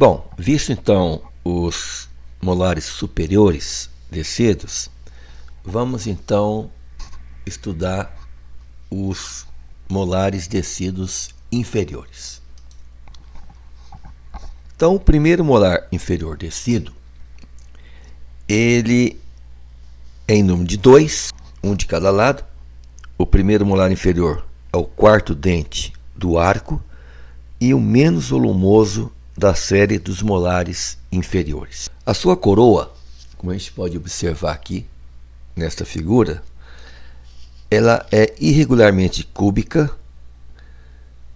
Bom, visto então os molares superiores descidos, vamos então estudar os molares descidos inferiores. Então, o primeiro molar inferior descido, ele é em número de 2, um de cada lado. O primeiro molar inferior é o quarto dente do arco e o menos volumoso da série dos molares inferiores. A sua coroa, como a gente pode observar aqui nesta figura, ela é irregularmente cúbica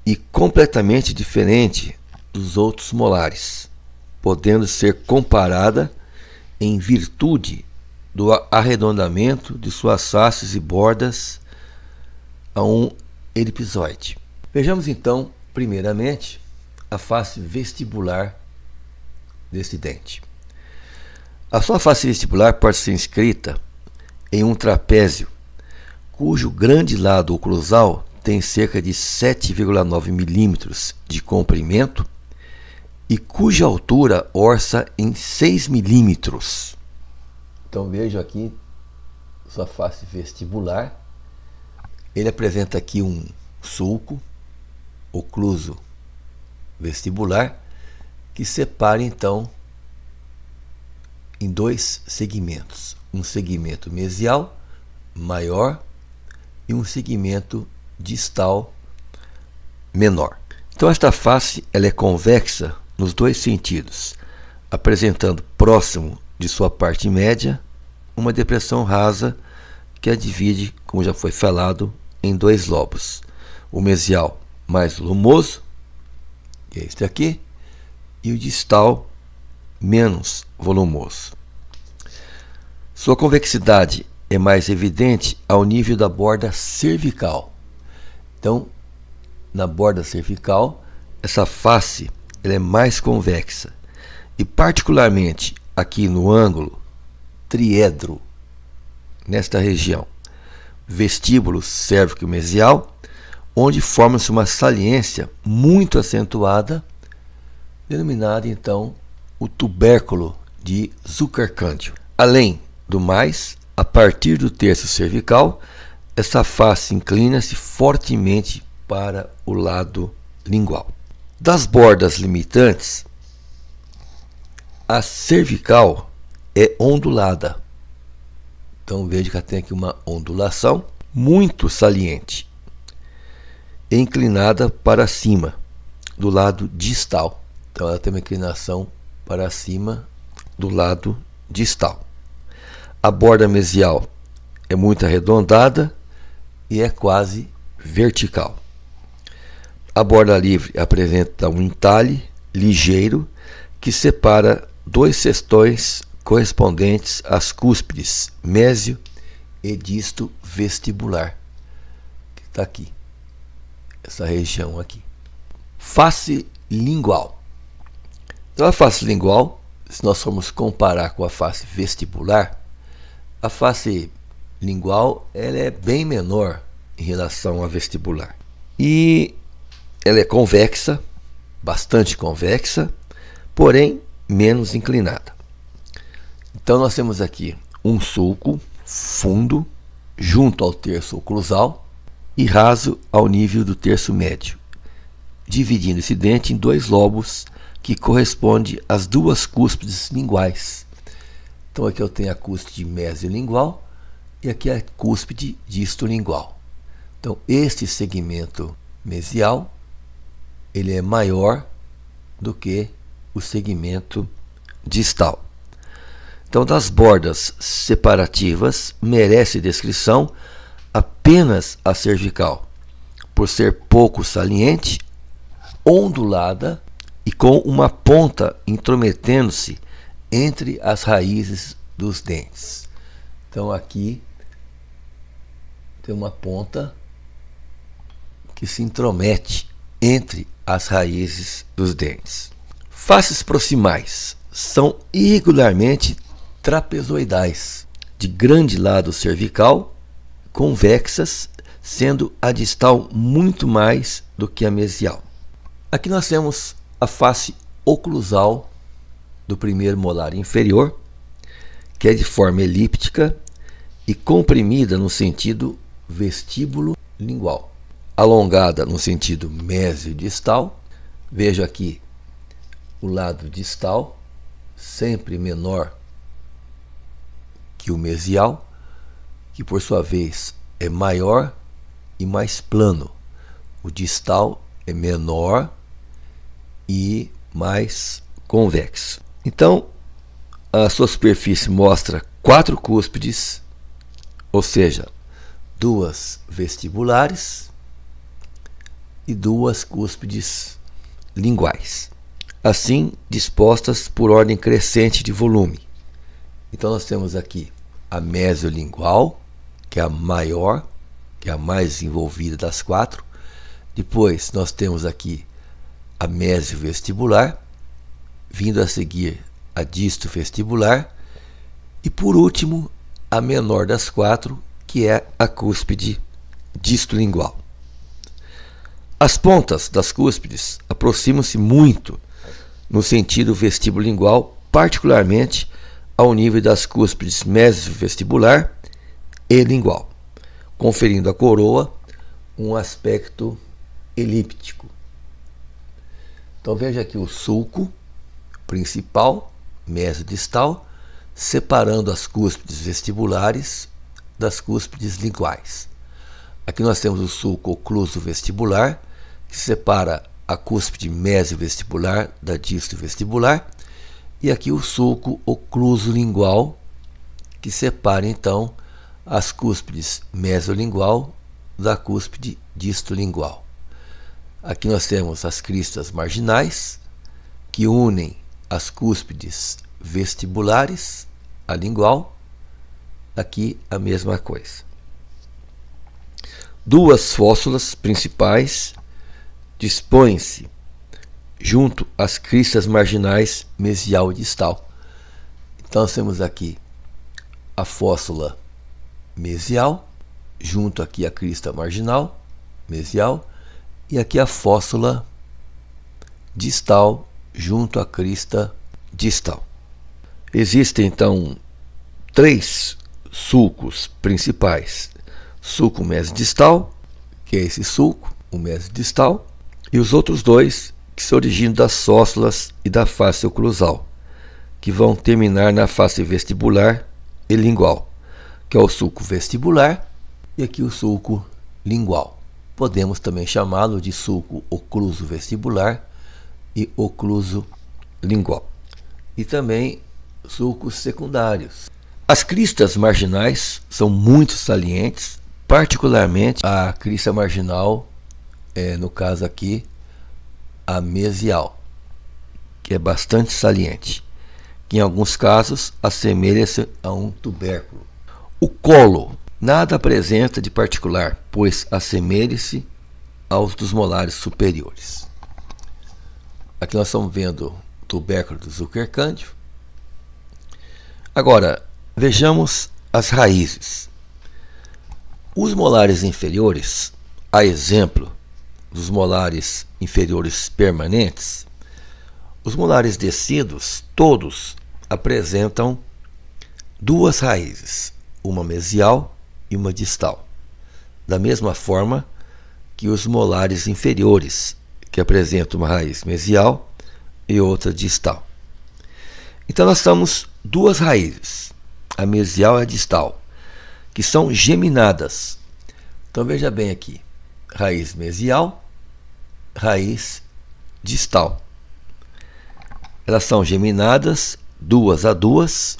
e completamente diferente dos outros molares, podendo ser comparada em virtude do arredondamento de suas faces e bordas a um elipsoide. Vejamos então, primeiramente, a face vestibular desse dente. A sua face vestibular pode ser inscrita em um trapézio, cujo grande lado oclusal tem cerca de 7,9 milímetros de comprimento e cuja altura orça em 6 milímetros. Então veja aqui sua face vestibular. Ele apresenta aqui um sulco ocluso vestibular que separa então em dois segmentos, um segmento mesial maior e um segmento distal menor. Então esta face ela é convexa nos dois sentidos, apresentando próximo de sua parte média uma depressão rasa que a divide, como já foi falado, em dois lobos, o mesial mais volumoso, que é este aqui, e o distal menos volumoso. Sua convexidade é mais evidente ao nível da borda cervical. Então, na borda cervical, essa face ela é mais convexa, e particularmente aqui no ângulo triedro, nesta região, vestíbulo cérvico-mesial, onde forma-se uma saliência muito acentuada, denominada então o tubérculo de Zuckerkandl. Além do mais, a partir do terço cervical, essa face inclina-se fortemente para o lado lingual. Das bordas limitantes, a cervical é ondulada. Então veja que ela tem aqui uma ondulação muito saliente e inclinada para cima do lado distal. Então ela tem uma inclinação para cima do lado distal. A borda mesial é muito arredondada e é quase vertical. A borda livre apresenta um entalhe ligeiro que separa dois sestões correspondentes às cúspides mésio e disto vestibular, que está aqui, essa região aqui. Face lingual. Então a face lingual, se nós formos comparar com a face vestibular, a face lingual ela é bem menor em relação à vestibular. E ela é convexa, bastante convexa, porém menos inclinada. Então nós temos aqui um sulco fundo junto ao terço oclusal e raso ao nível do terço médio, dividindo esse dente em dois lobos que correspondem às duas cúspides linguais. Então aqui eu tenho a cúspide mesiolingual e aqui a cúspide distolingual. Então este segmento mesial ele é maior do que o segmento distal. Então, das bordas separativas, merece descrição apenas a cervical, por ser pouco saliente, ondulada e com uma ponta intrometendo-se entre as raízes dos dentes. Então, aqui tem uma ponta que se intromete entre as raízes dos dentes. Faces proximais são irregularmente trapezoidais, de grande lado cervical, convexas, sendo a distal muito mais do que a mesial. Aqui nós temos a face oclusal do primeiro molar inferior, que é de forma elíptica e comprimida no sentido vestíbulo lingual, alongada no sentido mesiodistal. Vejo aqui o lado distal, sempre menor que o mesial, que por sua vez é maior e mais plano. O distal é menor e mais convexo. Então, a sua superfície mostra 4 cúspides, ou seja, 2 vestibulares e 2 cúspides linguais, assim dispostas por ordem crescente de volume. Então nós temos aqui a mesiolingual, que é a maior, que é a mais desenvolvida das 4. Depois nós temos aqui a mesiovestibular, vindo a seguir a distovestibular, e por último a menor das 4, que é a cúspide distolingual. As pontas das cúspides aproximam-se muito no sentido vestibulolingual, particularmente ao nível das cúspides mesiovestibular e lingual, conferindo à coroa um aspecto elíptico. Então veja aqui o sulco principal, mesiodistal, separando as cúspides vestibulares das cúspides linguais. Aqui nós temos o sulco ocluso vestibular, que separa a cúspide mesiovestibular da distovestibular, e aqui o sulco ocluso lingual, que separa então as cúspides mesiolingual da cúspide distolingual. Aqui nós temos as cristas marginais, que unem as cúspides vestibulares à lingual. Aqui a mesma coisa. 2 fóssulas principais dispõem-se junto às cristas marginais mesial e distal. Então nós temos aqui a fóssula mesial, junto aqui à crista marginal mesial, e aqui a fóssula distal junto à crista distal. Existem então 3 sulcos principais: sulco mesiodistal, que é esse sulco, o mesiodistal, e os outros 2 que se originam das fóssulas e da face oclusal, que vão terminar na face vestibular e lingual, que é o sulco vestibular e aqui o sulco lingual. Podemos também chamá-lo de sulco ocluso vestibular e ocluso lingual. E também sulcos secundários. As cristas marginais são muito salientes, particularmente a crista marginal, no caso aqui, a mesial, que é bastante saliente, que em alguns casos assemelha-se a um tubérculo. O colo nada apresenta de particular, pois assemelha-se aos dos molares superiores. Aqui nós estamos vendo o tubérculo do Zuckercândio. Agora, vejamos as raízes. Os molares inferiores, a exemplo dos molares inferiores permanentes, os molares descidos, todos apresentam 2 raízes, uma mesial e uma distal, da mesma forma que os molares inferiores, que apresentam uma raiz mesial e outra distal. Então nós temos 2 raízes, a mesial e a distal, que são geminadas. Então veja bem aqui, raiz mesial, raiz distal. Elas são geminadas 2 a 2,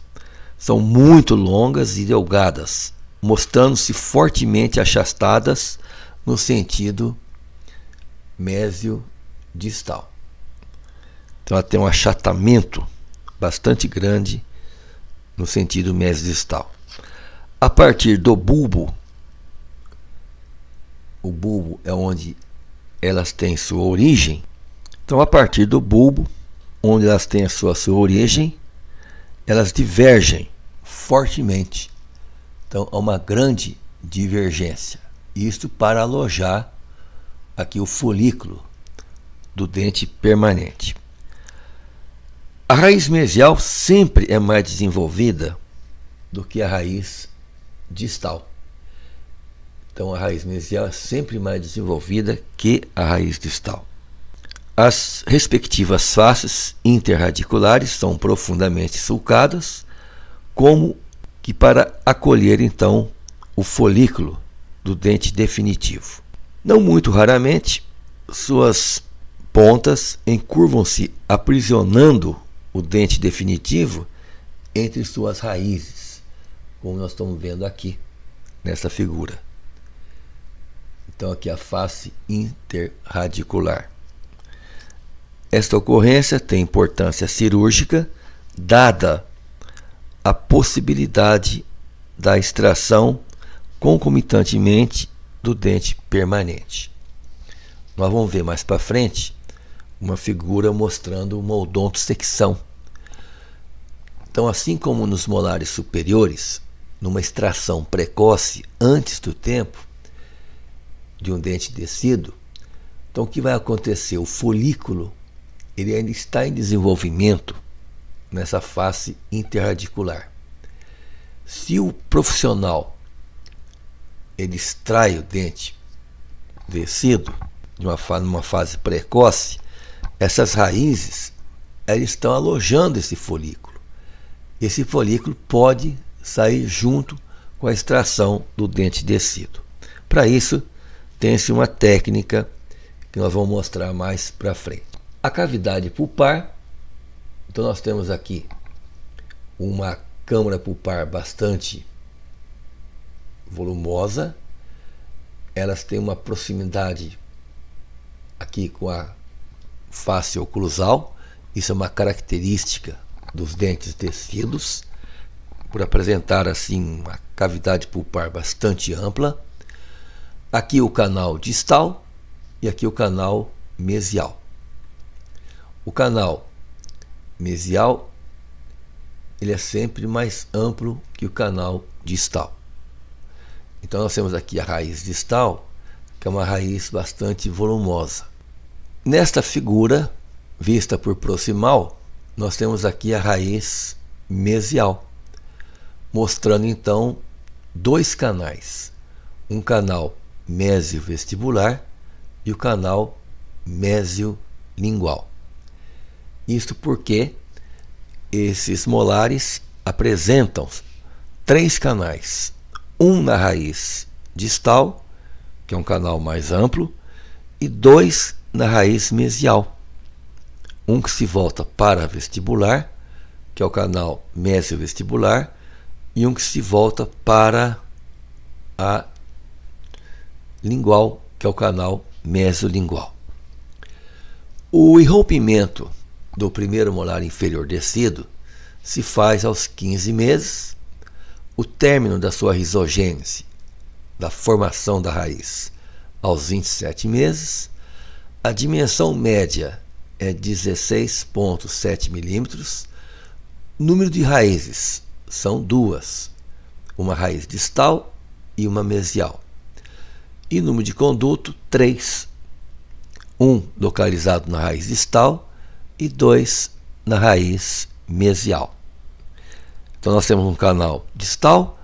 são muito longas e delgadas, mostrando-se fortemente achastadas no sentido mesiodistal. Então ela tem um achatamento bastante grande no sentido mesiodistal. A partir do bulbo, o bulbo é onde elas têm sua origem. Então, a partir do bulbo, onde elas têm a sua origem, elas divergem fortemente. Então, há uma grande divergência. Isto para alojar aqui o folículo do dente permanente. A raiz mesial sempre é mais desenvolvida do que a raiz distal. Então a raiz mesial é sempre mais desenvolvida que a raiz distal. As respectivas faces interradiculares são profundamente sulcadas, como que para acolher então o folículo do dente definitivo. Não muito raramente, suas pontas encurvam-se aprisionando o dente definitivo entre suas raízes, como nós estamos vendo aqui nessa figura. Então aqui a face interradicular. Esta ocorrência tem importância cirúrgica, dada a possibilidade da extração concomitantemente do dente permanente. Nós vamos ver mais para frente uma figura mostrando uma odontosecção. Então, assim como nos molares superiores, numa extração precoce antes do tempo de um dente descido, então o que vai acontecer? O folículo ele ainda está em desenvolvimento nessa face interradicular. Se o profissional ele extrai o dente descido numa fase precoce, essas raízes elas estão alojando esse folículo. Esse folículo pode sair junto com a extração do dente descido. Para isso, tem-se uma técnica que nós vamos mostrar mais para frente. A cavidade pulpar, então nós temos aqui uma câmara pulpar bastante volumosa, elas têm uma proximidade aqui com a face oclusal, isso é uma característica dos dentes descidos, por apresentar assim uma cavidade pulpar bastante ampla. Aqui o canal distal e aqui o canal mesial. O canal mesial ele é sempre mais amplo que o canal distal. Então nós temos aqui a raiz distal, que é uma raiz bastante volumosa. Nesta figura, vista por proximal, nós temos aqui a raiz mesial, mostrando então dois canais, um canal mesiovestibular e o canal mesiolingual. Isto porque esses molares apresentam três canais, um na raiz distal, que é um canal mais amplo, e dois na raiz mesial, um que se volta para vestibular, que é o canal mesiovestibular, e um que se volta para a lingual, que é o canal mesiolingual. O irrompimento do primeiro molar inferior descido se faz aos 15 meses, o término da sua rizogênese, da formação da raiz, aos 27 meses, a dimensão média é 16,7 milímetros, número de raízes são duas, uma raiz distal e uma mesial, e número de conduto 3, um localizado na raiz distal e 2 na raiz mesial. Então nós temos um canal distal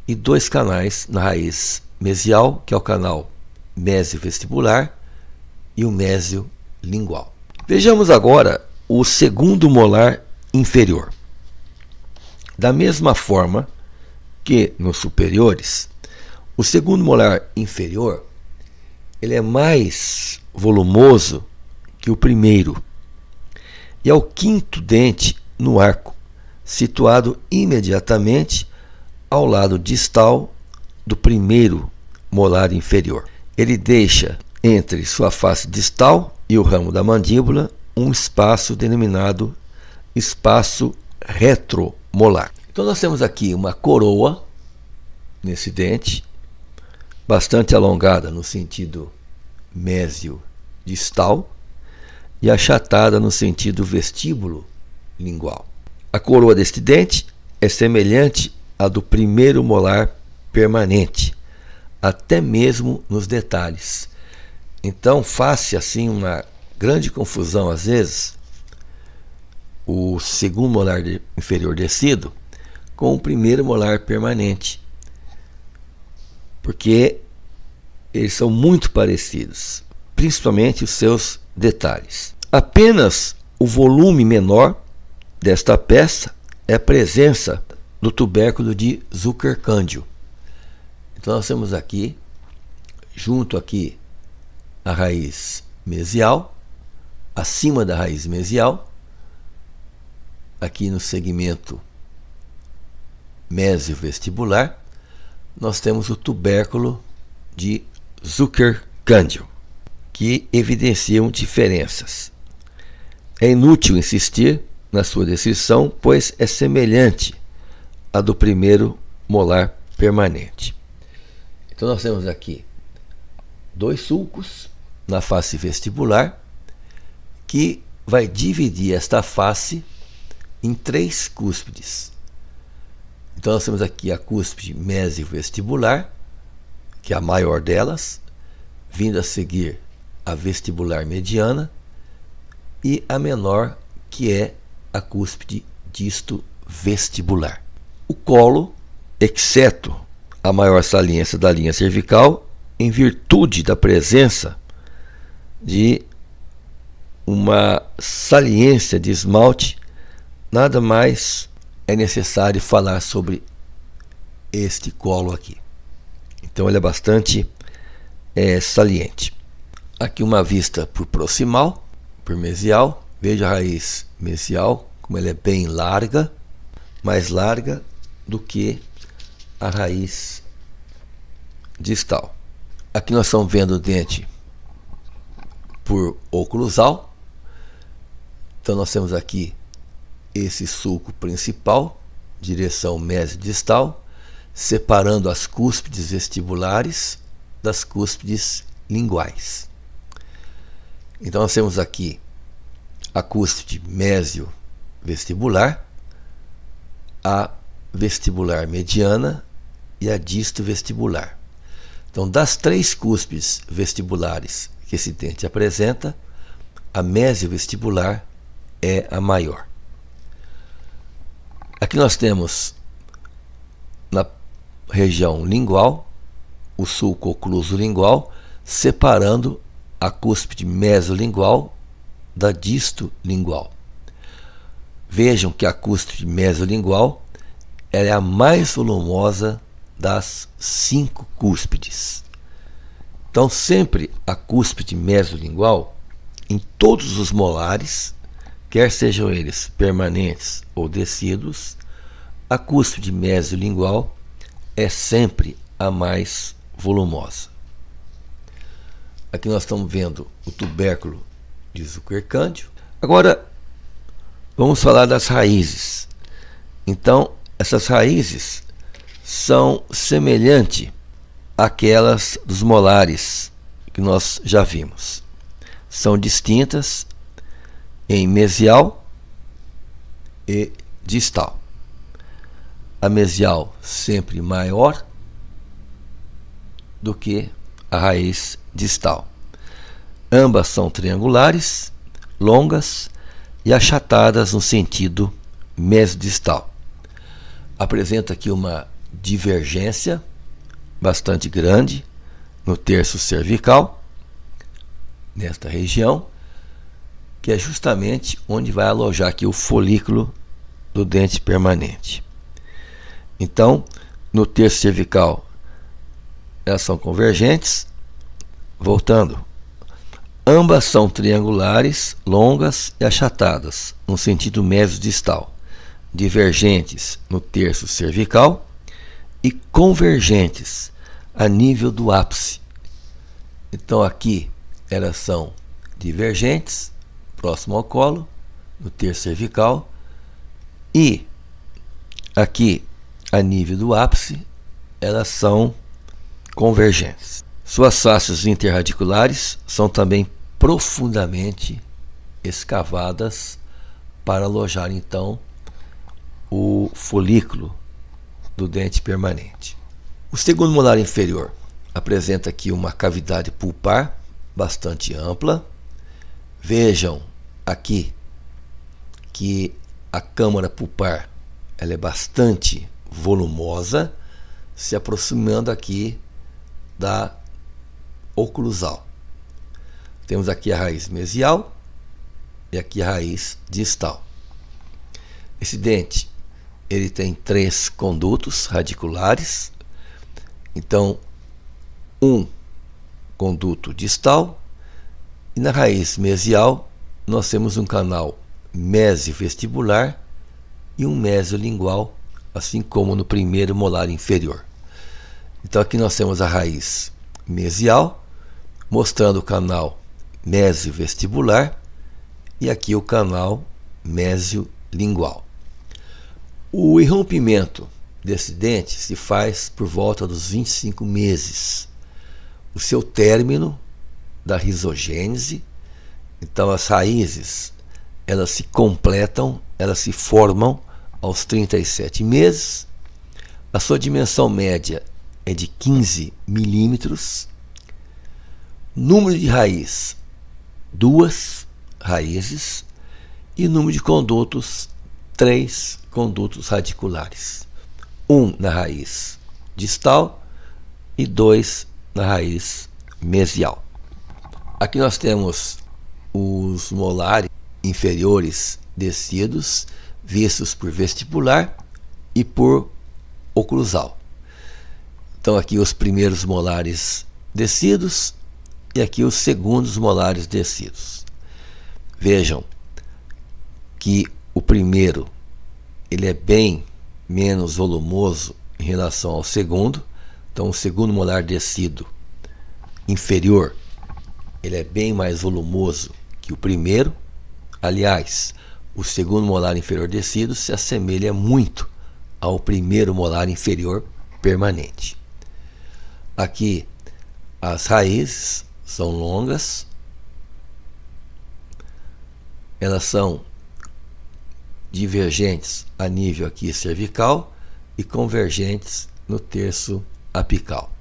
e dois canais na raiz mesial, que é o canal mesiovestibular e o mesiolingual. Vejamos agora o segundo molar inferior. Da mesma forma que nos superiores, o segundo molar inferior ele é mais volumoso que o primeiro, e é o quinto dente no arco, situado imediatamente ao lado distal do primeiro molar inferior. Ele deixa entre sua face distal e o ramo da mandíbula um espaço denominado espaço retromolar. Então nós temos aqui uma coroa nesse dente, bastante alongada no sentido mesio-distal e achatada no sentido vestíbulo-lingual. A coroa deste dente é semelhante à do primeiro molar permanente, até mesmo nos detalhes. Então faz-se assim uma grande confusão às vezes o segundo molar inferior descido com o primeiro molar permanente, porque eles são muito parecidos, principalmente os seus detalhes. Apenas o volume menor desta peça é a presença do tubérculo de Zuckercândio. Então nós temos aqui, junto aqui, a raiz mesial, acima da raiz mesial, aqui no segmento mesiovestibular, nós temos o tubérculo de Zuckercândio, que evidenciam diferenças. É inútil insistir na sua descrição, pois é semelhante à do primeiro molar permanente. Então nós temos aqui dois sulcos na face vestibular, que vai dividir esta face em três cúspides. Então nós temos aqui a cúspide mesiovestibular, que é a maior delas, vindo a seguir a vestibular mediana, e a menor, que é a cúspide disto-vestibular. O colo, exceto a maior saliência da linha cervical, em virtude da presença de uma saliência de esmalte, nada mais é necessário falar sobre este colo aqui. Então ele é bastante saliente. Aqui uma vista por proximal, por mesial. Veja a raiz mesial, como ela é bem larga, mais larga do que a raiz distal. Aqui nós estamos vendo o dente por oclusal. Então nós temos aqui esse sulco principal, direção mesiodistal, separando as cúspides vestibulares das cúspides linguais. Então nós temos aqui a cúspide mesiovestibular, a vestibular mediana e a disto-vestibular. Então, das três cúspides vestibulares que esse dente apresenta, a mesiovestibular é a maior. Aqui nós temos na região lingual o sulco ocluso lingual, separando a cúspide mesolingual da disto-lingual. Vejam que a cúspide mesolingual ela é a mais volumosa das 5 cúspides. Então, sempre a cúspide mesolingual, em todos os molares, quer sejam eles permanentes ou descidos, a cúspide mesolingual é sempre a mais volumosa. Aqui nós estamos vendo o tubérculo de Zuckercândio. Agora, vamos falar das raízes. Então, essas raízes são semelhantes àquelas dos molares que nós já vimos. São distintas em mesial e distal. A mesial sempre maior do que a raiz distal. Ambas são triangulares, longas e achatadas no sentido mesodistal. Apresenta aqui uma divergência bastante grande no terço cervical, nesta região, que é justamente onde vai alojar aqui o folículo do dente permanente. Então, no terço cervical, elas são convergentes. Voltando, ambas são triangulares, longas e achatadas, no sentido mesodistal, divergentes no terço cervical e convergentes a nível do ápice. Então aqui elas são divergentes, próximo ao colo, no terço cervical, e aqui a nível do ápice elas são convergentes. Suas faces interradiculares são também profundamente escavadas para alojar então o folículo do dente permanente. O segundo molar inferior apresenta aqui uma cavidade pulpar bastante ampla. Vejam aqui que a câmara pulpar ela é bastante volumosa, se aproximando aqui da oclusal. Temos aqui a raiz mesial e aqui a raiz distal. Esse dente ele tem 3 condutos radiculares. Então, um conduto distal, e na raiz mesial nós temos um canal mesovestibular e um mesiolingual, assim como no primeiro molar inferior. Então aqui nós temos a raiz mesial, mostrando o canal mesovestibular, e aqui o canal mesiolingual. O irrompimento desse dente se faz por volta dos 25 meses. O seu término da rizogênese, então as raízes elas se completam, elas se formam aos 37 meses. A sua dimensão média é de 15 milímetros. Número de raiz, 2 raízes, e número de condutos, 3 condutos radiculares. 1 na raiz distal e 2 na raiz mesial. Aqui nós temos os molares inferiores descidos, vistos por vestibular e por oclusal. Então aqui os primeiros molares descidos e aqui os segundos molares descidos. Vejam que o primeiro ele é bem menos volumoso em relação ao segundo. Então o segundo molar descido inferior ele é bem mais volumoso que o primeiro. Aliás, o segundo molar inferior descido se assemelha muito ao primeiro molar inferior permanente. Aqui as raízes são longas, elas são divergentes a nível aqui cervical e convergentes no terço apical.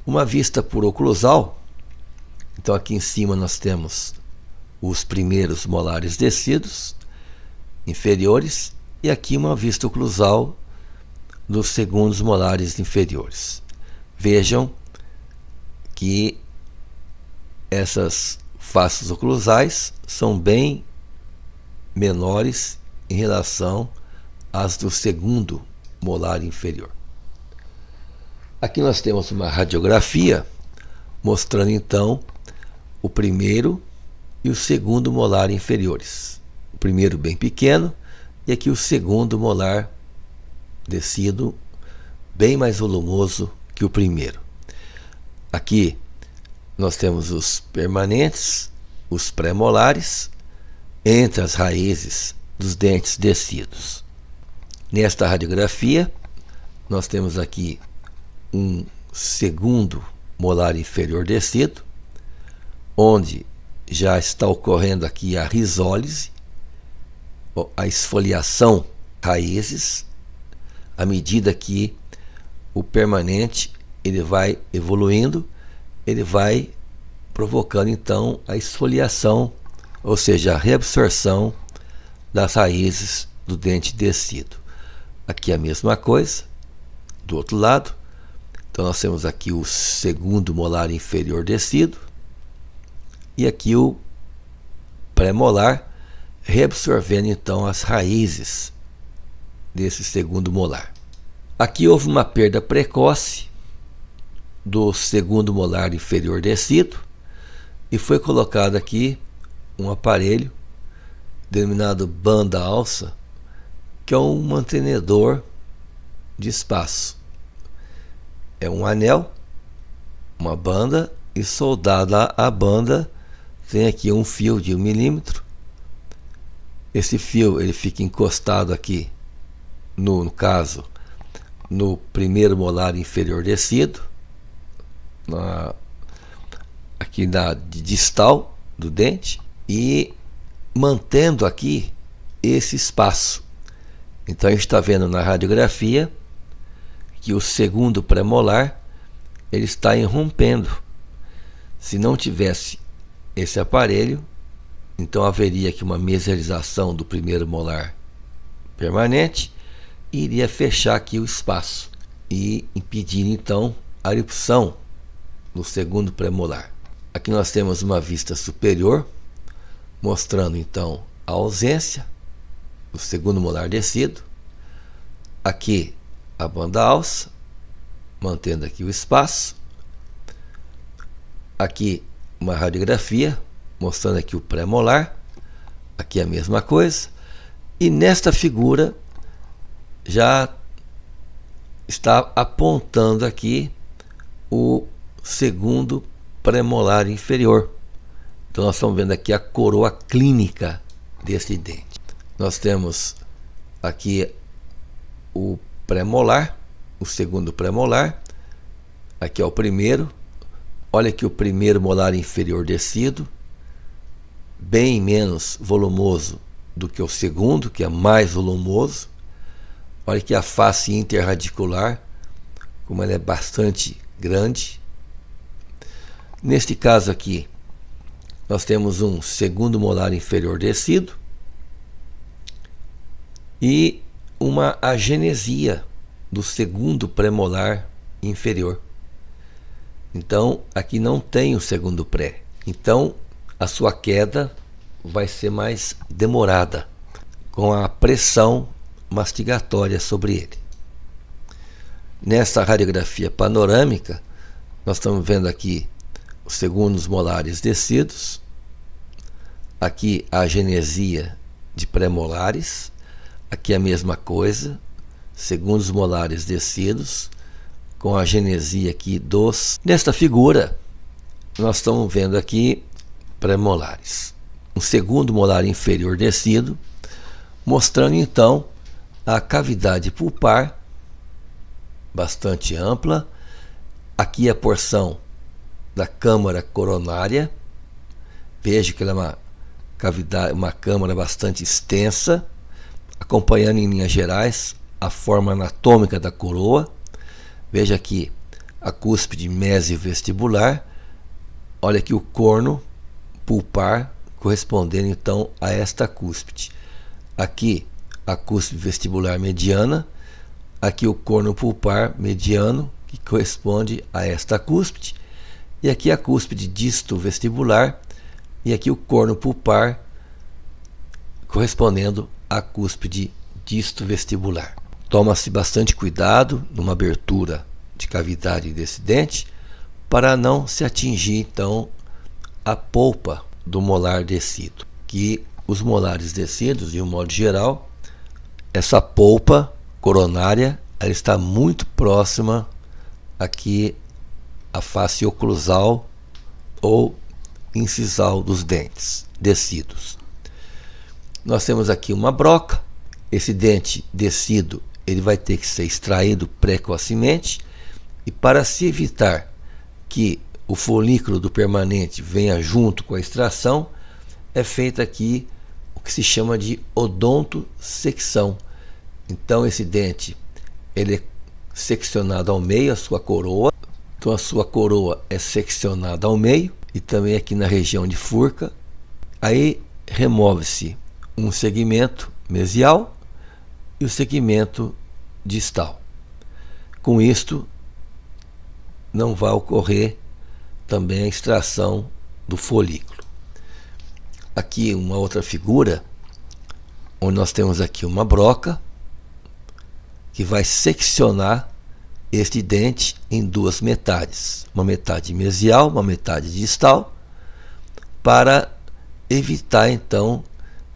Uma vista por oclusal, então aqui em cima nós temos os primeiros molares descidos inferiores e aqui uma vista oclusal dos segundos molares inferiores. Vejam que essas faces oclusais são bem menores em relação às do segundo molar inferior. Aqui nós temos uma radiografia mostrando então o primeiro e o segundo molar inferiores. O primeiro bem pequeno e aqui o segundo molar descido bem mais volumoso que o primeiro. Aqui nós temos os permanentes, os pré-molares, entre as raízes dos dentes descidos. Nesta radiografia, nós temos aqui um segundo molar inferior descido, onde já está ocorrendo aqui a risólise, a esfoliação raízes, à medida que o permanente ele vai evoluindo, ele vai provocando então a esfoliação, ou seja, a reabsorção das raízes do dente descido. Aqui a mesma coisa, do outro lado. Então nós temos aqui o segundo molar inferior descido e aqui o pré-molar reabsorvendo então as raízes desse segundo molar. Aqui houve uma perda precoce do segundo molar inferior descido e foi colocado aqui um aparelho denominado banda alça, que é um mantenedor de espaço. É um anel, uma banda, e soldada à banda tem aqui um fio de 1 milímetro. Esse fio ele fica encostado aqui, no caso, no primeiro molar inferior descido, aqui na distal do dente, e mantendo aqui esse espaço. Então a gente está vendo na radiografia que o segundo pré-molar ele está irrompendo. Se não tivesse esse aparelho, Então haveria aqui uma mesialização do primeiro molar permanente e iria fechar aqui o espaço e impedir então a erupção no segundo premolar. Aqui nós temos uma vista superior mostrando então a ausência do segundo molar descido. Aqui a banda alça, mantendo aqui o espaço. Aqui uma radiografia mostrando aqui o pré-molar. Aqui a mesma coisa. E nesta figura já está apontando aqui o segundo premolar inferior. Então nós estamos vendo aqui a coroa clínica desse dente. Nós temos aqui o premolar, o segundo premolar. Aqui é o primeiro. Olha aqui o primeiro molar inferior descido, bem menos volumoso do que o segundo, que é mais volumoso. Olha aqui a face interradicular, como ela é bastante grande. Neste caso aqui, nós temos um segundo molar inferior descido e uma agenesia do segundo premolar inferior. Então, aqui não tem o segundo pré. Então, a sua queda vai ser mais demorada, com a pressão mastigatória sobre ele. Nessa radiografia panorâmica, nós estamos vendo aqui os segundos molares descidos, aqui a agenesia de pré-molares, aqui a mesma coisa, segundos molares descidos, com a agenesia aqui dos... Nesta figura, nós estamos vendo aqui pré-molares. Um segundo molar inferior descido, mostrando então a cavidade pulpar, bastante ampla. Aqui a porção da câmara coronária. Veja que ela é uma cavidade, uma câmara bastante extensa, acompanhando em linhas gerais a forma anatômica da coroa. Veja aqui a cúspide mesovestibular. Olha aqui o corno pulpar correspondendo então a esta cúspide. Aqui a cúspide vestibular mediana. Aqui o corno pulpar mediano, que corresponde a esta cúspide. E aqui a cúspide disto-vestibular. E aqui o corno pulpar correspondendo à cúspide disto-vestibular. Toma-se bastante cuidado numa abertura de cavidade desse dente para não se atingir então a polpa do molar descido. Que os molares descidos, de um modo geral, essa polpa coronária ela está muito próxima aqui à face oclusal ou incisal dos dentes descidos. Nós temos aqui uma broca. Esse dente descido ele vai ter que ser extraído precocemente, e para se evitar que o folículo do permanente venha junto com a extração, é feita aqui o que se chama de odontosecção. Então esse dente ele é seccionado ao meio, a sua coroa. Então a sua coroa é seccionada ao meio e também aqui na região de furca. Aí remove-se um segmento mesial e o segmento distal. Com isto não vai ocorrer também a extração do folículo. Aqui uma outra figura, onde nós temos aqui uma broca que vai seccionar este dente em duas metades, uma metade mesial, uma metade distal, para evitar então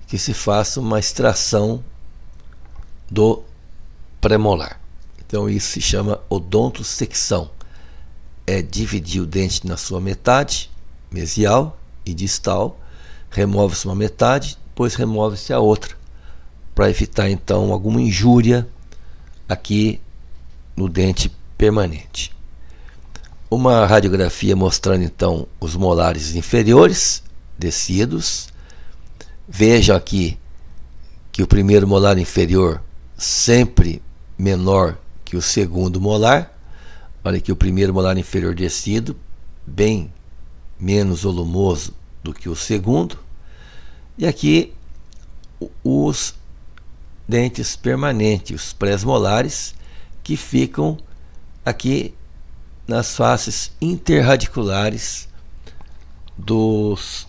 que se faça uma extração do premolar. Então isso se chama odontosecção. É dividir o dente na sua metade mesial e distal, remove-se uma metade, depois remove-se a outra, para evitar então alguma injúria aqui no dente permanente. Uma radiografia mostrando então os molares inferiores descidos. Vejam aqui que o primeiro molar inferior sempre menor que o segundo molar. Olha aqui o primeiro molar inferior descido, bem menos volumoso do que o segundo. E aqui os dentes permanentes, os pré-molares, que ficam aqui nas faces interradiculares dos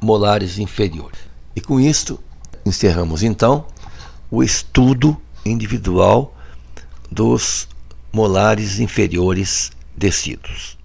molares inferiores. E com isto encerramos então o estudo individual dos molares inferiores descidos.